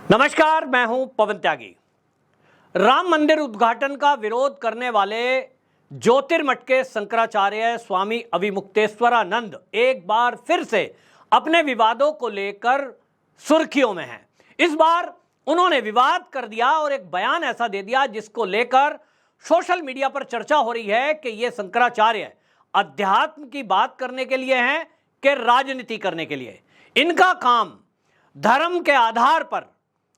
नमस्कार, मैं हूं पवन त्यागी। राम मंदिर उद्घाटन का विरोध करने वाले ज्योतिर्मठ के शंकराचार्य स्वामी अविमुक्तेश्वरानंद एक बार फिर से अपने विवादों को लेकर सुर्खियों में हैं। इस बार उन्होंने विवाद कर दिया और एक बयान ऐसा दे दिया जिसको लेकर सोशल मीडिया पर चर्चा हो रही है कि ये शंकराचार्य अध्यात्म की बात करने के लिए हैं कि राजनीति करने के लिए। इनका काम धर्म के आधार पर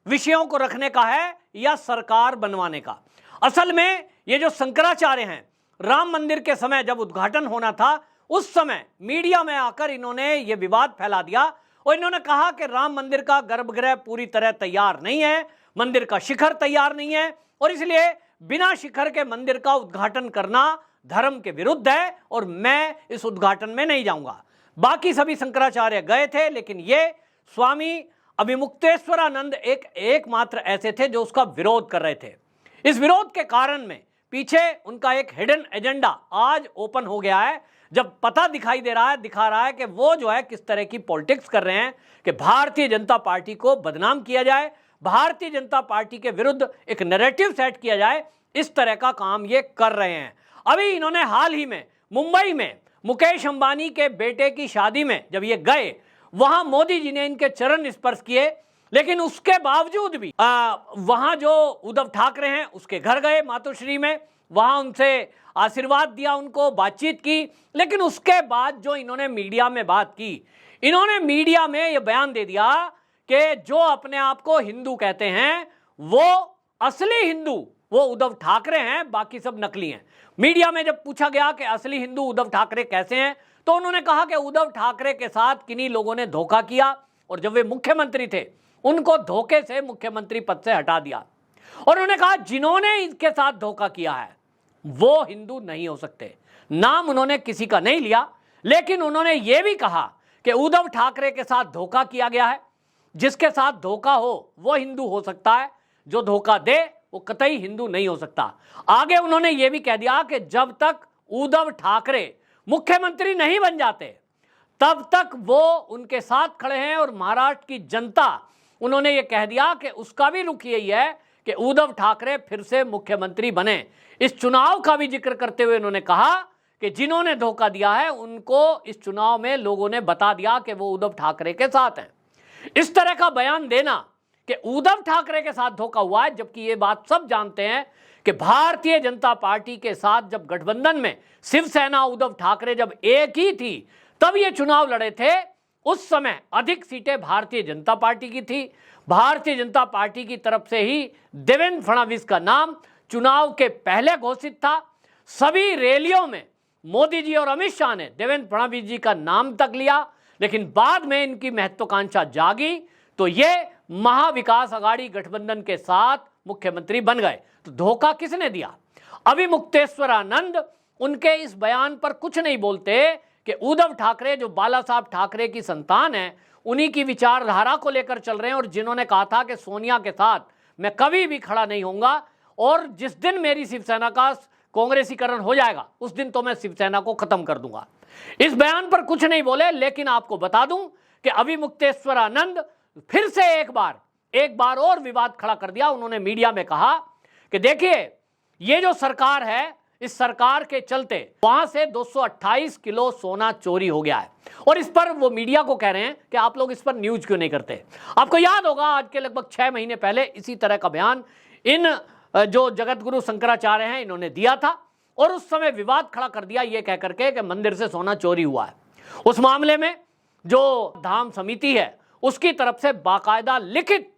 विषयों को रखने का है या सरकार बनवाने का। असल में ये जो शंकराचार्य हैं, राम मंदिर के समय जब उद्घाटन होना था उस समय मीडिया में आकर इन्होंने ये विवाद फैला दिया और इन्होंने कहा कि राम मंदिर का गर्भगृह पूरी तरह तैयार नहीं है, मंदिर का शिखर तैयार नहीं है और इसलिए बिना शिखर के मंदिर का उद्घाटन करना धर्म के विरुद्ध है और मैं इस उद्घाटन में नहीं जाऊंगा। बाकी सभी शंकराचार्य गए थे, लेकिन ये स्वामी अविमुक्तेश्वरानंद एकमात्र ऐसे थे जो उसका विरोध कर रहे थे। इस विरोध के कारण में पीछे उनका एक हिडन एजेंडा आज ओपन हो गया है, जब पता दिखा रहा है कि वो जो है किस तरह की पॉलिटिक्स कर रहे हैं कि भारतीय जनता पार्टी को बदनाम किया जाए, भारतीय जनता पार्टी के विरुद्ध एक नैरेटिव सेट किया जाए। इस तरह का काम ये कर रहे हैं। अभी इन्होंने हाल ही में मुंबई में मुकेश अंबानी के बेटे की शादी में जब ये गए, वहां मोदी जी ने इनके चरण स्पर्श किए, लेकिन उसके बावजूद भी वहां जो उद्धव ठाकरे हैं उसके घर गए मातोश्री में, वहां उनसे आशीर्वाद दिया, उनको बातचीत की। लेकिन उसके बाद जो इन्होंने मीडिया में बात की, इन्होंने मीडिया में यह बयान दे दिया कि जो अपने आप को हिंदू कहते हैं वो असली हिंदू वो उद्धव ठाकरे हैं, बाकी सब नकली हैं। मीडिया में जब पूछा गया कि असली हिंदू उद्धव ठाकरे कैसे हैं, तो उन्होंने कहा कि उद्धव ठाकरे के साथ किन्हीं लोगों ने धोखा किया और जब वे मुख्यमंत्री थे उनको धोखे से मुख्यमंत्री पद से हटा दिया। और उन्होंने कहा जिन्होंने इनके साथ धोखा किया है वो हिंदू नहीं हो सकते। नाम उन्होंने किसी का नहीं लिया, लेकिन उन्होंने यह भी कहा कि उद्धव ठाकरे के साथ धोखा किया गया है। जिसके साथ धोखा हो वो हिंदू हो सकता है, जो धोखा दे वो कतई हिंदू नहीं हो सकता। आगे उन्होंने यह भी कह दिया कि जब तक उद्धव ठाकरे मुख्यमंत्री नहीं बन जाते तब तक वो उनके साथ खड़े हैं और महाराष्ट्र की जनता, उन्होंने ये कह दिया कि उसका भी रुख यही है कि उद्धव ठाकरे फिर से मुख्यमंत्री बने। इस चुनाव का भी जिक्र करते हुए उन्होंने कहा कि जिन्होंने धोखा दिया है उनको इस चुनाव में लोगों ने बता दिया कि वो उद्धव ठाकरे के साथ हैं। इस तरह का बयान देना कि उद्धव ठाकरे के साथ धोखा हुआ है, जबकि ये बात सब जानते हैं कि भारतीय जनता पार्टी के साथ जब गठबंधन में शिवसेना उद्धव ठाकरे जब एक ही थी तब ये चुनाव लड़े थे, उस समय अधिक सीटें भारतीय जनता पार्टी की थी। भारतीय जनता पार्टी की तरफ से ही देवेंद्र फडणवीस का नाम चुनाव के पहले घोषित था। सभी रैलियों में मोदी जी और अमित शाह ने देवेंद्र फडणवीस जी का नाम तक लिया, लेकिन बाद में इनकी महत्वाकांक्षा जागी तो ये महाविकास अघाड़ी गठबंधन के साथ मुख्यमंत्री बन गए। तो धोखा किसने दिया? अविमुक्तेश्वरानंद उनके इस बयान पर कुछ नहीं बोलते कि उद्धव ठाकरे जो बाला साहब ठाकरे की संतान है, उन्हीं की विचारधारा को लेकर चल रहे हैं और जिन्होंने कहा था कि सोनिया के साथ मैं कभी भी खड़ा नहीं होऊंगा और जिस दिन मेरी शिवसेना का कांग्रेसीकरण हो जाएगा उस दिन तो मैं शिवसेना को खत्म कर दूंगा। इस बयान पर कुछ नहीं बोले, लेकिन आपको बता दूं कि अविमुक्तेश्वरानंद फिर से एक बार और विवाद खड़ा कर दिया। उन्होंने मीडिया में कहा कि देखिए ये जो सरकार है, इस सरकार के चलते वहां से 228 किलो सोना चोरी हो गया है और इस पर वो मीडिया को कह रहे हैं कि आप लोग इस पर न्यूज क्यों नहीं करते। आपको याद होगा आज के लगभग 6 महीने पहले इसी तरह का बयान इन जो जगत गुरु शंकराचार्य हैं इन्होंने दिया था और उस समय विवाद खड़ा कर दिया ये कह करके कि मंदिर से सोना चोरी हुआ है। उस मामले में जो धाम समिति है उसकी तरफ से बाकायदा लिखित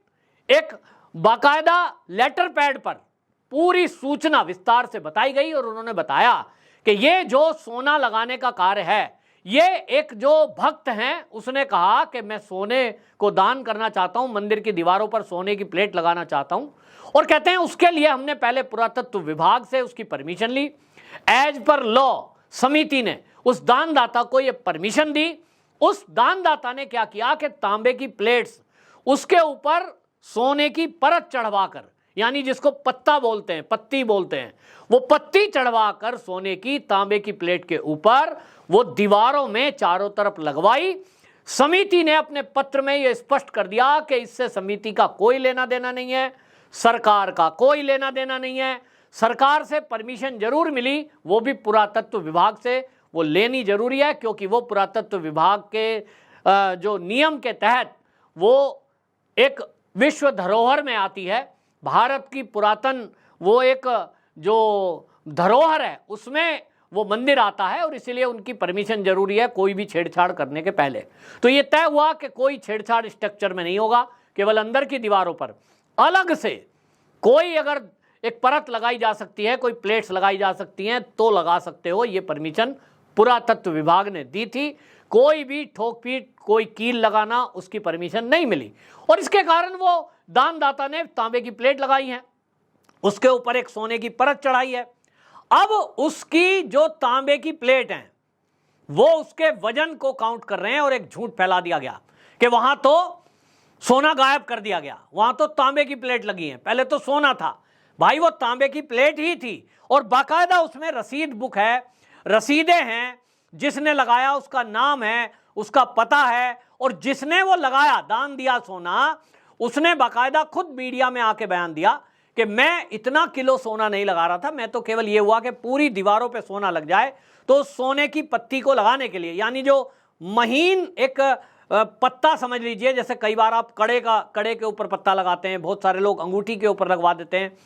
एक बाकायदा लेटर पैड पर पूरी सूचना विस्तार से बताई गई और उन्होंने बताया कि ये जो सोना लगाने का कार्य है, ये एक जो भक्त हैं उसने कहा कि मैं सोने को दान करना चाहता हूं, मंदिर की दीवारों पर सोने की प्लेट लगाना चाहता हूं और कहते हैं उसके लिए हमने पहले पुरातत्व विभाग से उसकी परमिशन ली। एज पर लॉ समिति ने उस दानदाता को ये परमिशन दी। उस दानदाता ने क्या किया कि तांबे की प्लेट्स उसके ऊपर सोने की परत चढ़वाकर, यानी जिसको पत्ता बोलते हैं, पत्ती बोलते हैं, वो पत्ती चढ़वाकर सोने की तांबे की प्लेट के ऊपर वो दीवारों में चारों तरफ लगवाई। समिति ने अपने पत्र में यह स्पष्ट कर दिया कि इससे समिति का कोई लेना देना नहीं है, सरकार का कोई लेना देना नहीं है। सरकार से परमिशन जरूर मिली, वो भी पुरातत्व विभाग से, वो लेनी जरूरी है क्योंकि वो पुरातत्व विभाग के जो नियम के तहत वो एक विश्व धरोहर में आती है। भारत की पुरातन वो एक जो धरोहर है उसमें वो मंदिर आता है और इसीलिए उनकी परमिशन जरूरी है कोई भी छेड़छाड़ करने के पहले। तो ये तय हुआ कि कोई छेड़छाड़ स्ट्रक्चर में नहीं होगा, केवल अंदर की दीवारों पर अलग से कोई अगर एक परत लगाई जा सकती है, कोई प्लेट्स लगाई जा सकती हैं तो लगा सकते हो। ये परमिशन पुरातत्व विभाग ने दी थी। कोई भी ठोक पीट, कोई कील लगाना, उसकी परमिशन नहीं मिली और इसके कारण वो दानदाता ने तांबे की प्लेट लगाई है, उसके ऊपर एक सोने की परत चढ़ाई है। अब उसकी जो तांबे की प्लेट है वो उसके वजन को काउंट कर रहे हैं और एक झूठ फैला दिया गया कि वहां तो सोना गायब कर दिया गया, वहां तो तांबे की प्लेट लगी है। पहले तो सोना था भाई, वो तांबे की प्लेट ही थी और बाकायदा उसमें रसीद बुक है, रसीदें हैं, जिसने लगाया उसका नाम है, उसका पता है और जिसने वो लगाया, दान दिया सोना, उसने बाकायदा खुद मीडिया में आके बयान दिया कि मैं इतना किलो सोना नहीं लगा रहा था, मैं तो केवल ये हुआ कि पूरी दीवारों पे सोना लग जाए। तो सोने की पत्ती को लगाने के लिए, यानी जो महीन एक पत्ता समझ लीजिए, जैसे कई बार आप कड़े के ऊपर पत्ता लगाते हैं, बहुत सारे लोग अंगूठी के ऊपर लगवा देते हैं।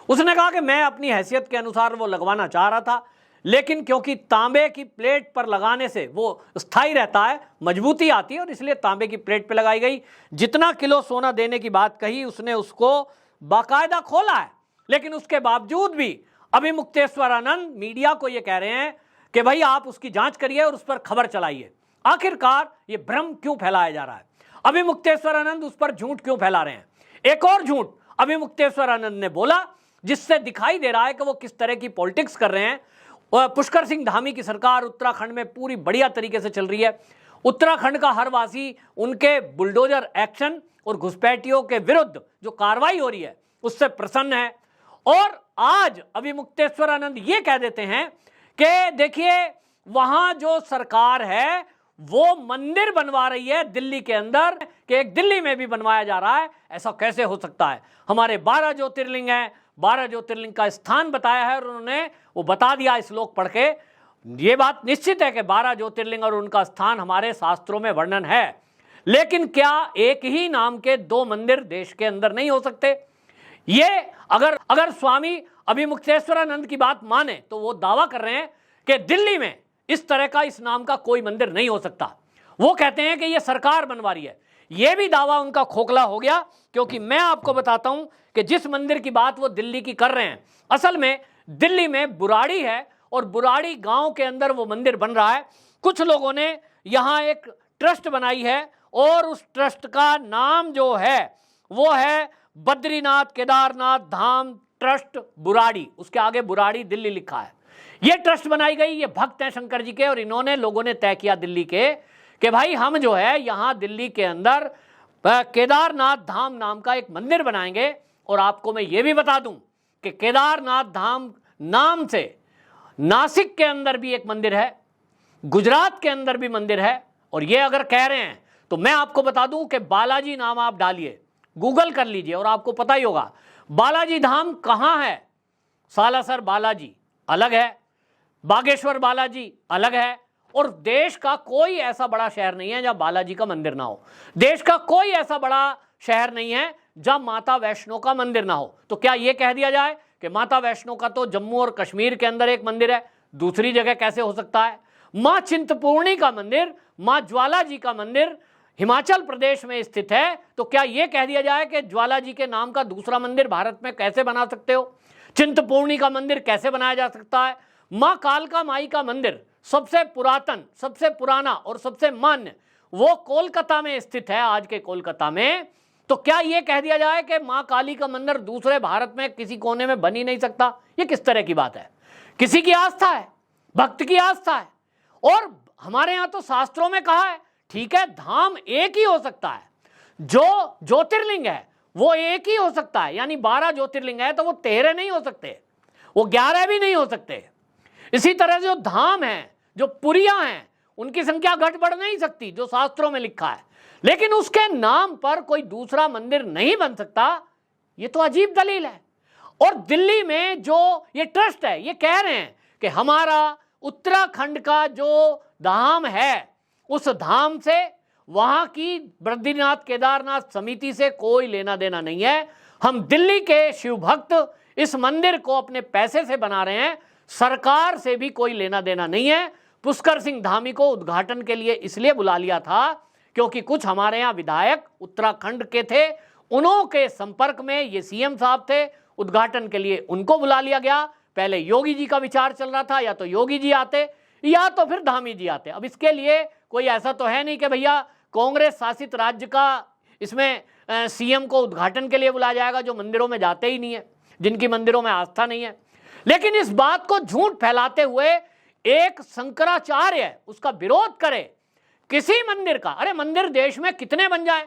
उसने कहा कि मैं अपनी हैसियत के अनुसार वो लगवाना चाह रहा था, लेकिन क्योंकि तांबे की प्लेट पर लगाने से वो स्थायी रहता है, मजबूती आती है और इसलिए तांबे की प्लेट पे लगाई गई। जितना किलो सोना देने की बात कही उसने उसको बाकायदा खोला है, लेकिन उसके बावजूद भी अभिमुक्तेश्वरानंद मीडिया को ये कह रहे हैं कि भाई आप उसकी जांच करिए और उस पर खबर चलाइए। आखिरकार ये भ्रम क्यों फैलाया जा रहा है? अभिमुक्तेश्वरानंद उस पर झूठ क्यों फैला रहे हैं? एक और झूठ अभिमुक्तेश्वरानंद ने बोला जिससे दिखाई दे रहा है कि वो किस तरह की पॉलिटिक्स कर रहे हैं। पुष्कर सिंह धामी की सरकार उत्तराखंड में पूरी बढ़िया तरीके से चल रही है। उत्तराखंड का हर वासी उनके बुलडोजर एक्शन और घुसपैठियों के विरुद्ध जो कार्रवाई हो रही है उससे प्रसन्न है। और आज अभिमुक्तेश्वरानंद ये कह देते हैं कि देखिए वहां जो सरकार है वो मंदिर बनवा रही है दिल्ली के अंदर, कि एक दिल्ली में भी बनवाया जा रहा है। ऐसा कैसे हो सकता है? हमारे 12 ज्योतिर्लिंग हैं, 12 ज्योतिर्लिंग का स्थान बताया है और उन्होंने वो बता दिया श्लोक पढ़ के। ये बात निश्चित है कि 12 ज्योतिर्लिंग और उनका स्थान हमारे शास्त्रों में वर्णन है, लेकिन क्या एक ही नाम के 2 मंदिर देश के अंदर नहीं हो सकते? ये अगर स्वामी अभिमुक्तेश्वरानंद की बात माने तो वो दावा कर रहे हैं कि दिल्ली में इस तरह का इस नाम का कोई मंदिर नहीं हो सकता। वो कहते हैं कि ये सरकार बनवा रही है। ये भी दावा उनका खोखला हो गया, क्योंकि मैं आपको बताता हूं कि जिस मंदिर की बात वो दिल्ली की कर रहे हैं, असल में दिल्ली में बुराड़ी है और बुराड़ी गांव के अंदर वो मंदिर बन रहा है। कुछ लोगों ने यहां एक ट्रस्ट बनाई है और उस ट्रस्ट का नाम जो है वो है बद्रीनाथ केदारनाथ धाम ट्रस्ट बुराड़ी, उसके आगे बुराड़ी दिल्ली लिखा है। ये ट्रस्ट बनाई गई, ये भक्त हैं शंकर जी के और इन्होंने लोगों ने तय किया दिल्ली के कि भाई हम जो है यहां दिल्ली के अंदर केदारनाथ धाम नाम का एक मंदिर बनाएंगे। और आपको मैं ये भी बता दूं कि केदारनाथ धाम नाम से नासिक के अंदर भी एक मंदिर है, गुजरात के अंदर भी मंदिर है। और ये अगर कह रहे हैं तो मैं आपको बता दूं कि बालाजी नाम आप डालिए, गूगल कर लीजिए और आपको पता ही होगा बालाजी धाम कहां है। सालासर बालाजी अलग है, बागेश्वर बालाजी अलग है और देश का कोई ऐसा बड़ा शहर नहीं है जहां बालाजी का मंदिर ना हो। देश का कोई ऐसा बड़ा शहर नहीं है जहां माता वैष्णो का मंदिर ना हो। तो क्या यह कह दिया जाए कि माता वैष्णो का तो जम्मू और कश्मीर के अंदर एक मंदिर है, दूसरी जगह कैसे हो सकता है? मां चिंतपूर्णी का मंदिर, मां ज्वाला जी का मंदिर हिमाचल प्रदेश में स्थित है, तो क्या यह कह दिया जाए कि ज्वाला जी के नाम का दूसरा मंदिर भारत में कैसे बना सकते हो? चिंतपूर्णी का मंदिर कैसे बनाया जा सकता है? मां कालका माई का मंदिर सबसे पुरातन, सबसे पुराना और सबसे मान्य वो कोलकाता में स्थित है, आज के कोलकाता में। तो क्या यह कह दिया जाए कि मां काली का मंदिर दूसरे भारत में किसी कोने में बन ही नहीं सकता? यह किस तरह की बात है? किसी की आस्था है, भक्त की आस्था है। और हमारे यहां तो शास्त्रों में कहा है, ठीक है धाम एक ही हो सकता है, जो ज्योतिर्लिंग है वो एक ही हो सकता है, यानी 12 ज्योतिर्लिंग है तो वो 13 नहीं हो सकते, वो 11 भी नहीं हो सकते। इसी तरह जो धाम है, जो पुरियां हैं, उनकी संख्या घट बढ़ नहीं सकती, जो शास्त्रों में लिखा है, लेकिन उसके नाम पर कोई दूसरा मंदिर नहीं बन सकता, ये तो अजीब दलील है। और दिल्ली में जो ये ट्रस्ट है, ये कह रहे हैं कि हमारा उत्तराखंड का जो धाम है, उस धाम से, वहां की बद्रीनाथ केदारनाथ समिति से कोई लेना देना नहीं है। हम दिल्ली के शिव भक्त इस मंदिर को अपने पैसे से बना रहे हैं, सरकार से भी कोई लेना देना नहीं है। पुष्कर सिंह धामी को उद्घाटन के लिए इसलिए बुला लिया था क्योंकि कुछ हमारे यहाँ विधायक उत्तराखंड के थे, उन्हों के संपर्क में ये सीएम साहब थे, उद्घाटन के लिए उनको बुला लिया गया। पहले योगी जी का विचार चल रहा था, या तो योगी जी आते या तो फिर धामी जी आते। अब इसके लिए कोई ऐसा तो है नहीं कि भैया कांग्रेस शासित राज्य का इसमें सीएम को उद्घाटन के लिए बुलाया जाएगा, जो मंदिरों में जाते ही नहीं है, जिनकी मंदिरों में आस्था नहीं है। लेकिन इस बात को झूठ फैलाते हुए एक शंकराचार्य उसका विरोध करे किसी मंदिर का। अरे मंदिर देश में कितने बन जाए,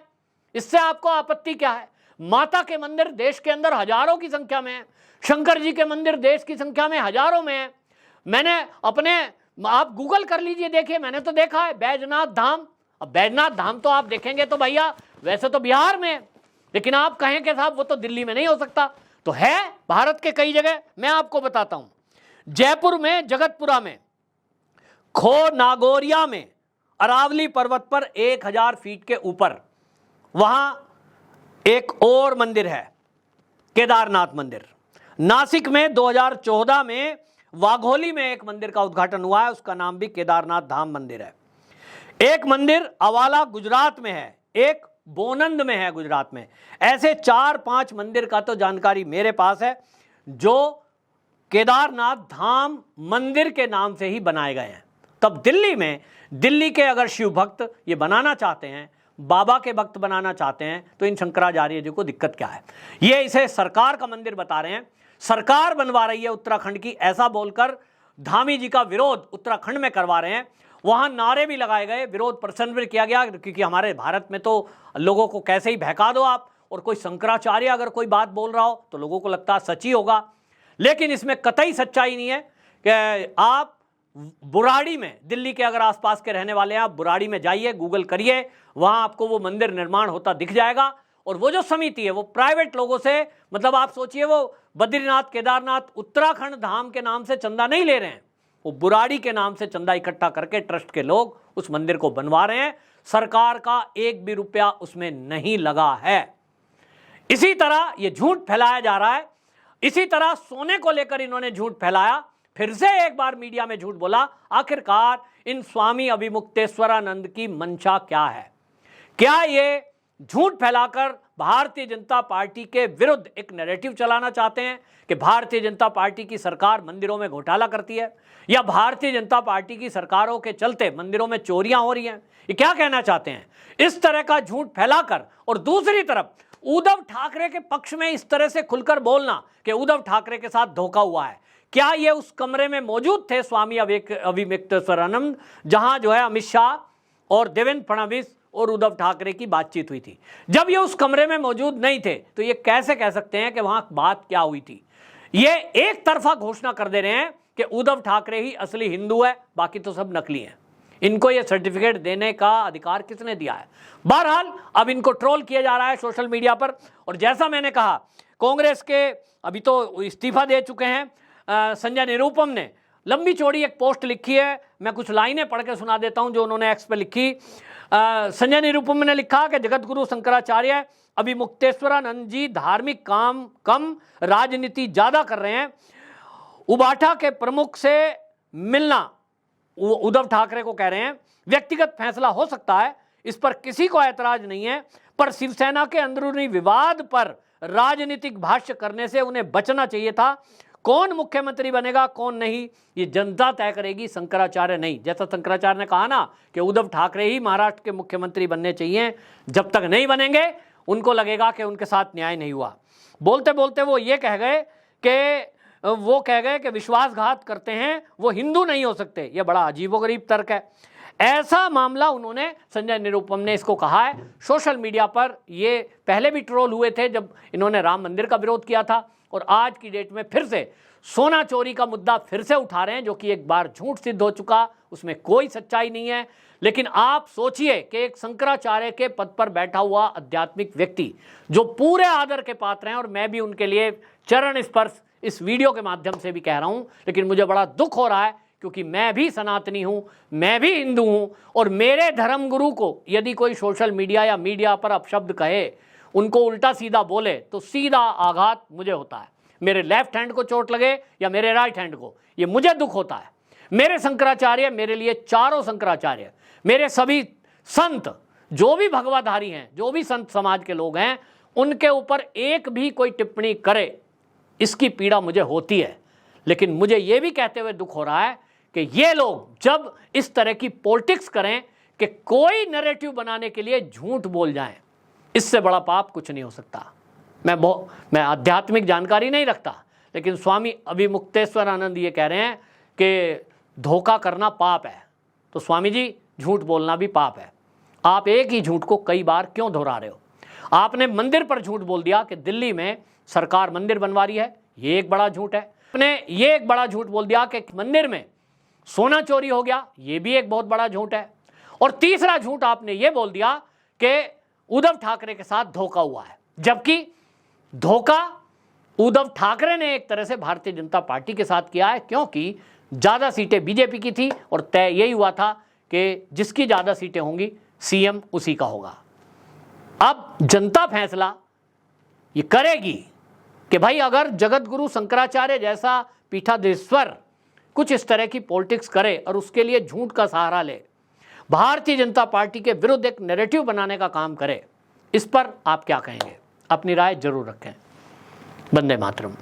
इससे आपको आपत्ति क्या है? माता के मंदिर देश के अंदर हजारों की संख्या में है, शंकर जी के मंदिर देश की संख्या में हजारों में है। मैंने आप गूगल कर लीजिए, देखिए, मैंने तो देखा है बैजनाथ धाम। अब बैजनाथ धाम तो आप देखेंगे तो भैया वैसे तो बिहार में है, लेकिन आप कहें कि साहब वो तो दिल्ली में नहीं हो सकता, तो है भारत के कई जगह। मैं आपको बताता हूं, जयपुर में जगतपुरा में, खो नागौरिया में, अरावली पर्वत पर 1000 फीट के ऊपर वहां एक और मंदिर है, केदारनाथ मंदिर। नासिक में 2014 में वाघोली में एक मंदिर का उद्घाटन हुआ है, उसका नाम भी केदारनाथ धाम मंदिर है। एक मंदिर अवाला गुजरात में है, एक बोनंद में है गुजरात में। ऐसे 4-5 मंदिर का तो जानकारी मेरे पास है जो केदारनाथ धाम मंदिर के नाम से ही बनाए गए हैं। तब दिल्ली में, दिल्ली के अगर शिव भक्त ये बनाना चाहते हैं, बाबा के भक्त बनाना चाहते हैं, तो इन शंकराचार्य जी को दिक्कत क्या है? ये इसे सरकार का मंदिर बता रहे हैं, सरकार बनवा रही है उत्तराखंड की, ऐसा बोलकर धामी जी का विरोध उत्तराखंड में करवा रहे हैं। वहां नारे भी लगाए गए, विरोध प्रदर्शन भी किया गया, क्योंकि हमारे भारत में तो लोगों को कैसे ही बहका दो आप, और कोई शंकराचार्य अगर कोई बात बोल रहा हो तो लोगों को लगता है सच ही होगा। लेकिन इसमें कतई सच्चाई नहीं है कि आप बुराड़ी में, दिल्ली के अगर आसपास के रहने वाले हैं, आप बुराड़ी में जाइए, गूगल करिए, वहां आपको वो मंदिर निर्माण होता दिख जाएगा। और वो जो समिति है वो प्राइवेट लोगों से, मतलब आप सोचिए, वो बद्रीनाथ केदारनाथ उत्तराखंड धाम के नाम से चंदा नहीं ले रहे हैं, वो बुराड़ी के नाम से चंदा इकट्ठा करके ट्रस्ट के लोग उस मंदिर को बनवा रहे हैं। सरकार का एक भी रुपया उसमें नहीं लगा है। इसी तरह ये झूठ फैलाया जा रहा है। इसी तरह सोने को लेकर इन्होंने झूठ फैलाया, फिर से एक बार मीडिया में झूठ बोला। आखिरकार इन स्वामी अविमुक्तेश्वरानंद की मंशा क्या है? क्या ये झूठ फैलाकर भारतीय जनता पार्टी के विरुद्ध एक नैरेटिव चलाना चाहते हैं कि भारतीय जनता पार्टी की सरकार मंदिरों में घोटाला करती है, या भारतीय जनता पार्टी की सरकारों के चलते मंदिरों में चोरियां हो रही हैं? ये क्या कहना चाहते हैं? इस तरह का झूठ फैलाकर, और दूसरी तरफ उद्धव ठाकरे के पक्ष में इस तरह से खुलकर बोलना कि उद्धव ठाकरे के साथ धोखा हुआ है। क्या ये उस कमरे में मौजूद थे स्वामी अविमुक्तेश्वरानंद, जहां जो है अमित शाह और देवेंद्र फडणवीस और उद्धव ठाकरे की बातचीत हुई थी? जब ये उस कमरे में मौजूद नहीं थे तो ये कैसे कह सकते हैं कि वहां बात क्या हुई थी? ये एक तरफा घोषणा कर दे रहे हैं कि उद्धव ठाकरे ही असली हिंदू है, बाकी तो सब नकली हैं। इनको ये सर्टिफिकेट देने का अधिकार किसने दिया है? बहरहाल अब इनको ट्रोल किया जा रहा है सोशल मीडिया पर। और जैसा मैंने कहा, कांग्रेस के अभी तो इस्तीफा दे चुके हैं संजय निरुपम ने लंबी चौड़ी एक पोस्ट लिखी है, मैं कुछ लाइनें पढ़ के सुना देता हूं जो उन्होंने एक्स पे लिखी। संजय निरुपम ने लिखा कि जगत गुरु शंकराचार्य अविमुक्तेश्वरानंद जी धार्मिक काम कम, राजनीति ज्यादा कर रहे हैं। उबाठा के प्रमुख से मिलना, उद्धव ठाकरे को कह रहे हैं, व्यक्तिगत फैसला हो सकता है, इस पर किसी को ऐतराज नहीं है, पर शिवसेना के अंदरूनी विवाद पर राजनीतिक भाष्य करने से उन्हें बचना चाहिए था। कौन मुख्यमंत्री बनेगा कौन नहीं, ये जनता तय करेगी, शंकराचार्य नहीं। जैसा शंकराचार्य ने कहा ना कि उद्धव ठाकरे ही महाराष्ट्र के मुख्यमंत्री बनने चाहिए, जब तक नहीं बनेंगे उनको लगेगा कि उनके साथ न्याय नहीं हुआ। बोलते बोलते वो ये कह गए कि विश्वासघात करते हैं वो हिंदू नहीं हो सकते। ये बड़ा अजीबोगरीब तर्क है। ऐसा मामला उन्होंने, संजय निरुपम ने इसको कहा है। सोशल मीडिया पर ये पहले भी ट्रोल हुए थे जब इन्होंने राम मंदिर का विरोध किया था, और आज की डेट में फिर से सोना चोरी का मुद्दा फिर से उठा रहे हैं, जो कि एक बार झूठ सिद्ध हो चुका, उसमें कोई सच्चाई नहीं है। लेकिन आप सोचिए कि एक शंकराचार्य के पद पर बैठा हुआ आध्यात्मिक व्यक्ति जो पूरे आदर के पात्र हैं, और मैं भी उनके लिए चरण स्पर्श इस वीडियो के माध्यम से भी कह रहा हूं, लेकिन मुझे बड़ा दुख हो रहा है क्योंकि मैं भी सनातनी हूं, मैं भी हिंदू हूं, और मेरे धर्मगुरु को यदि कोई सोशल मीडिया या मीडिया पर अपशब्द कहे, उनको उल्टा सीधा बोले, तो सीधा आघात मुझे होता है। मेरे लेफ्ट हैंड को चोट लगे या मेरे राइट हैंड को, ये मुझे दुख होता है। मेरे शंकराचार्य, मेरे लिए चारों शंकराचार्य, मेरे सभी संत जो भी भगवाधारी हैं, जो भी संत समाज के लोग हैं, उनके ऊपर एक भी कोई टिप्पणी करे, इसकी पीड़ा मुझे होती है। लेकिन मुझे यह भी कहते हुए दुख हो रहा है कि ये लोग जब इस तरह की पॉलिटिक्स करें कि कोई नैरेटिव बनाने के लिए झूठ बोल जाएं, इससे बड़ा पाप कुछ नहीं हो सकता। मैं आध्यात्मिक जानकारी नहीं रखता, लेकिन स्वामी अभिमुक्तेश्वरानंद ये कह रहे हैं कि धोखा करना पाप है, तो स्वामी जी झूठ बोलना भी पाप है। आप एक ही झूठ को कई बार क्यों दोहरा रहे हो? आपने मंदिर पर झूठ बोल दिया कि दिल्ली में सरकार मंदिर बनवा रही है, ये एक बड़ा झूठ है। आपने ये एक बड़ा झूठ बोल दिया कि मंदिर में सोना चोरी हो गया, ये भी एक बहुत बड़ा झूठ है। और तीसरा झूठ आपने ये बोल दिया कि उद्धव ठाकरे के साथ धोखा हुआ है, जबकि धोखा उद्धव ठाकरे ने एक तरह से भारतीय जनता पार्टी के साथ किया है, क्योंकि ज्यादा सीटें बीजेपी की थी और तय यही हुआ था कि जिसकी ज्यादा सीटें होंगी सीएम उसी का होगा। अब जनता फैसला ये करेगी कि भाई अगर जगत गुरु शंकराचार्य जैसा पीठाधीश्वर कुछ इस तरह की पॉलिटिक्स करे और उसके लिए झूठ का सहारा ले, भारतीय जनता पार्टी के विरुद्ध एक नैरेटिव बनाने का काम करे, इस पर आप क्या कहेंगे? अपनी राय जरूर रखें। वंदे मातरम।